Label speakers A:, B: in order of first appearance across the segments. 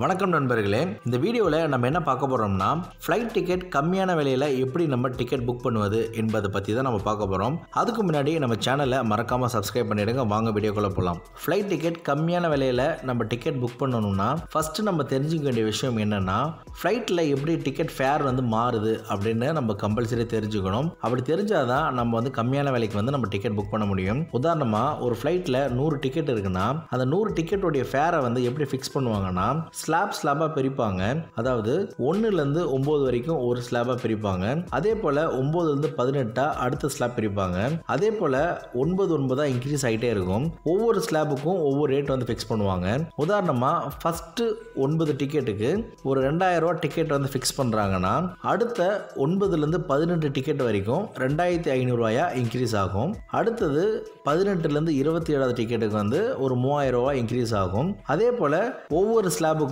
A: வணக்கம் நண்பர்களே, இந்த வீடியோவில் நம்ம என்ன பார்க்க போகிறோம்னா ஃப்ளைட் டிக்கெட் கம்மியான விலையில் எப்படி நம்ம டிக்கெட் புக் பண்ணுவது என்பதை பற்றி தான் நம்ம பார்க்க போகிறோம். அதுக்கு முன்னாடி நம்ம சேனலை மறக்காமல் சப்ஸ்கிரைப் பண்ணிடுங்க. வாங்க வீடியோக்குள்ளே போகலாம். ஃப்ளைட் டிக்கெட் கம்மியான விலையில் நம்ம டிக்கெட் புக் பண்ணணும்னா ஃபஸ்ட்டு நம்ம தெரிஞ்சுக்க வேண்டிய விஷயம் என்னென்னா ஃப்ளைட்டில் எப்படி டிக்கெட் ஃபேர் மாறுது அப்படின்னு நம்ம கம்பல்சரி தெரிஞ்சுக்கணும். அப்படி தெரிஞ்சால் தான் நம்ம கம்மியான விலைக்கு நம்ம டிக்கெட் புக் பண்ண முடியும். உதாரணமாக ஒரு ஃப்ளைட்டில் 100 டிக்கெட் இருக்குன்னா அந்த 100 டிக்கெட்டுடைய ஃபேரை எப்படி ஃபிக்ஸ் பண்ணுவாங்கன்னா ஸ்லாபாக பிரிப்பாங்க. அதாவது 1லேருந்து 9 வரைக்கும் ஒரு ஸ்லாபாக பிரிப்பாங்க. அதே போல் 9லேருந்து 18 அடுத்த ஸ்லாப் பிரிப்பாங்க. அதே போல் 9 இன்க்ரீஸ் ஆகிட்டே இருக்கும். ஒவ்வொரு ஸ்லாபுக்கும் ஒவ்வொரு ரேட் ஃபிக்ஸ் பண்ணுவாங்க. உதாரணமாக ஃபஸ்ட்டு 9 டிக்கெட்டுக்கு ஒரு 2000 ரூபா டிக்கெட் ஃபிக்ஸ் பண்ணுறாங்கன்னா அடுத்த 9லேருந்து 18 டிக்கெட் வரைக்கும் 2500 ரூபாயா இன்க்ரீஸ் ஆகும். அடுத்தது 18லேருந்து 27 டிக்கெட்டுக்கு ஒரு 3000 ரூபா இன்க்ரீஸ் ஆகும். அதே போல் ஒவ்வொரு ஸ்லாபுக்கும்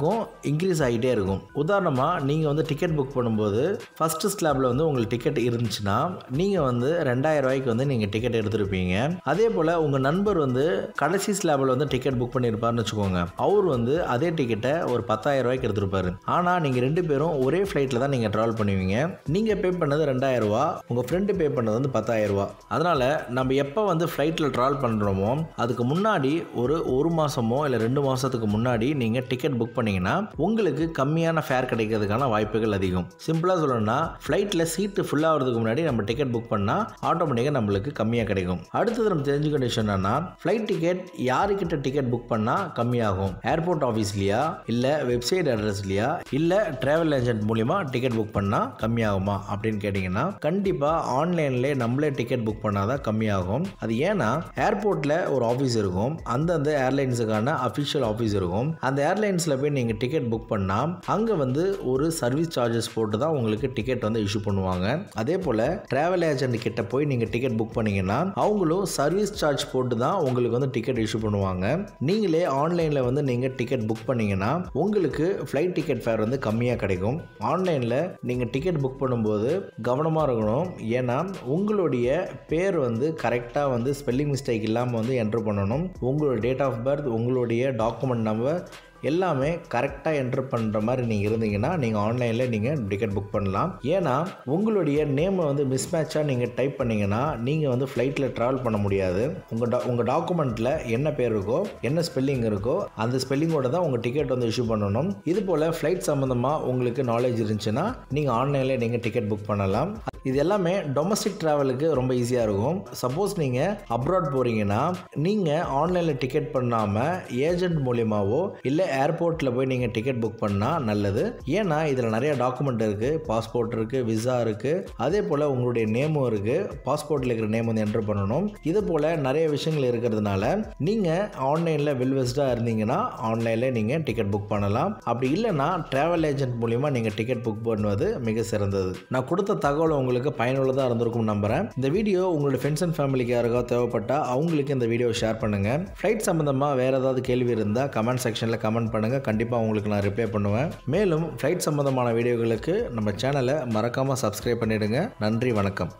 A: இன்க்ரீஸ் ஆகிட்டே இருக்கும். உதாரணமாக நீங்கள் டிக்கெட் புக் பண்ணும்போது ஃபர்ஸ்ட் ஸ்லாபில் உங்களுக்கு டிக்கெட் இருந்துச்சுன்னா நீங்கள் 2000 ரூபாய்க்கு நீங்கள் டிக்கெட் எடுத்துருப்பீங்க. அதே போல் உங்கள் நண்பர் கடைசி ஸ்லாபில் டிக்கெட் புக் பண்ணியிருப்பாருன்னு வச்சுக்கோங்க. அவர் அதே டிக்கெட்டை ஒரு 10,000 ரூபாய்க்கு எடுத்துருப்பாரு. ஆனால் நீங்கள் 2 பேரும் ஒரே ஃப்ளைட்டில் தான் நீங்கள் ட்ராவல் பண்ணுவீங்க. நீங்கள் பே பண்ணது 2000 ரூபா, உங்கள் ஃப்ரெண்டு பே பண்ணது 10,000 ரூபா. அதனால் நம்ம எப்போ ஃப்ளைட்டில் ட்ராவல் பண்ணுறோமோ அதுக்கு முன்னாடி ஒரு மாதமோ இல்லை 2 மாதத்துக்கு முன்னாடி நீங்கள் டிக்கெட் புக் பண்ணீங்கன்னா உங்களுக்கு கம்மியான ஃபேர் கிடைக்கிறதுக்கான வாய்ப்புகள் அதிகம். சிம்பிளாக சொல்லணும்னா ஃப்ளைட்டில் சீட்டு ஃபுல் ஆகிறதுக்கு முன்னாடி நம்ம டிக்கெட் புக் பண்ணால் ஆட்டோமேட்டிக்காக நம்மளுக்கு கம்மியாக கிடைக்கும். அடுத்தது நம்ம தெரிஞ்சுக்க வேண்டிய என்னன்னா ஃப்ளைட் டிக்கெட் யாருக்கிட்ட டிக்கெட் புக் பண்ணால் கம்மியாகும்? ஏர்போர்ட் ஆஃபீஸ்லையா, இல்லை வெப்சைட் அட்ரஸ்லையா, இல்லை டிராவல் ஏஜென்ட் மூலிமா டிக்கெட் புக் பண்ணால் கம்மியாகுமா அப்படின்னு கேட்டிங்கன்னா கண்டிப்பாக ஆன்லைன்லேயே நம்மளே டிக்கெட் புக் பண்ணாதான் கம்மியாகும். அது ஏன்னா ஏர்போர்ட்டில் ஒரு ஆஃபீஸ் இருக்கும், அந்தந்த ஏர்லைன்ஸுக்கான அஃபிஷியல் ஆஃபீஸ் இருக்கும். அந்த ஏர்லைன்ஸில் போய் நீங்கள் டிக்கெட் புக் பண்ணால் அங்கே ஒரு சர்வீஸ் சார்ஜஸ் போட்டு தான் உங்களுக்கு டிக்கெட் இஷ்யூ பண்ணுவாங்க. அதே போல் டிராவல் ஏஜென்ட் கிட்ட போய் நீங்கள் டிக்கெட் புக் பண்ணீங்கன்னா அவங்களும் சர்வீஸ் சார்ஜ் போட்டு தான் உங்களுக்கு டிக்கெட் இஷ்யூ பண்ணுவாங்க. நீங்களே ஆன்லைனில் நீங்கள் டிக்கெட் புக் பண்ணீங்கன்னா உங்களுக்கு ஃப்ளைட் டிக்கெட் ஃபேர் கம்மியாக கிடைக்கும். ஆன்லைனில் நீங்கள் டிக்கெட் புக் பண்ணும்போது கவனமாக இருக்கணும். ஏன்னா உங்களுடைய பேர் கரெக்டாக ஸ்பெல்லிங் மிஸ்டேக் இல்லாமல் என்ட்ரு பண்ணணும். உங்களோட டேட் ஆஃப் பர்த், உங்களுடைய டாக்குமெண்ட் நம்பர் எல்லாமே கரெக்டாக என்ட்ரு பண்ணுற மாதிரி நீங்கள் இருந்தீங்கன்னா நீங்கள் ஆன்லைனில் நீங்கள் டிக்கெட் புக் பண்ணலாம். ஏன்னா உங்களுடைய நேமை மிஸ்மேட்சாக நீங்கள் டைப் பண்ணிங்கன்னா நீங்கள் ஃப்ளைட்டில் ட்ராவல் பண்ண முடியாது. உங்கள் டாக்குமெண்ட்டில் என்ன பேர் இருக்கோ, என்ன ஸ்பெல்லிங் இருக்கோ அந்த ஸ்பெல்லிங்கோட தான் உங்கள் டிக்கெட் இஷ்யூ பண்ணணும். இது போல் ஃப்ளைட் சம்மந்தமாக உங்களுக்கு நாலேஜ் இருந்துச்சுன்னா நீங்கள் ஆன்லைனில் நீங்கள் டிக்கெட் புக் பண்ணலாம். இது எல்லாமே டொமஸ்டிக் ட்ராவலுக்கு ரொம்ப ஈஸியாக இருக்கும். சப்போஸ் நீங்கள் அப்ராட் போகிறீங்கன்னா நீங்கள் ஆன்லைனில் டிக்கெட் பண்ணாமல் ஏஜென்ட் மூலியமாவோ இல்லை ஏர்போர்ட்டில் போய் நீங்கள் டிக்கெட் புக் பண்ணால் நல்லது. ஏன்னா இதில் நிறைய டாக்குமெண்ட் இருக்குது. பாஸ்போர்ட் இருக்குது, விசா இருக்குது, அதே போல் உங்களுடைய நேமும் இருக்குது. பாஸ்போர்ட்டில் இருக்கிற நேம் என்ட்ரு பண்ணணும். இது போல் நிறைய விஷயங்கள் இருக்கிறதுனால நீங்கள் ஆன்லைனில் வெல்வெஸ்டாக இருந்தீங்கன்னா ஆன்லைனில் நீங்கள் டிக்கெட் புக் பண்ணலாம். அப்படி இல்லைன்னா டிராவல் ஏஜென்ட் மூலிமா நீங்கள் டிக்கெட் புக் பண்ணுவது மிக சிறந்தது. நான் கொடுத்த தகவல் உங்களுக்கு பயனுள்ளதாக இருந்திருக்கும் நம்புறேன். இந்த வீடியோ உங்களோட ஃப்ரெண்ட்ஸ் அண்ட் ஃபேமிலிக்கு யாருக்காவது தேவைப்பட்டால் அவங்களுக்கு இந்த வீடியோ ஷேர் பண்ணுங்கள். ஃப்ளைட் சம்மந்தமாக வேறு ஏதாவது கேள்வி இருந்தால் கமெண்ட் செக்ஷனில் கமெண்ட் பண்ணுங்கள். கண்டிப்பாக உங்களுக்கு நான் ரிப்ளை பண்ணுவேன். மேலும் ஃப்ளைட் சம்மந்தமான வீடியோகளுக்கு நம்ம சேனலை மறக்காமல் சப்ஸ்கிரைப் பண்ணிடுங்க. நன்றி, வணக்கம்.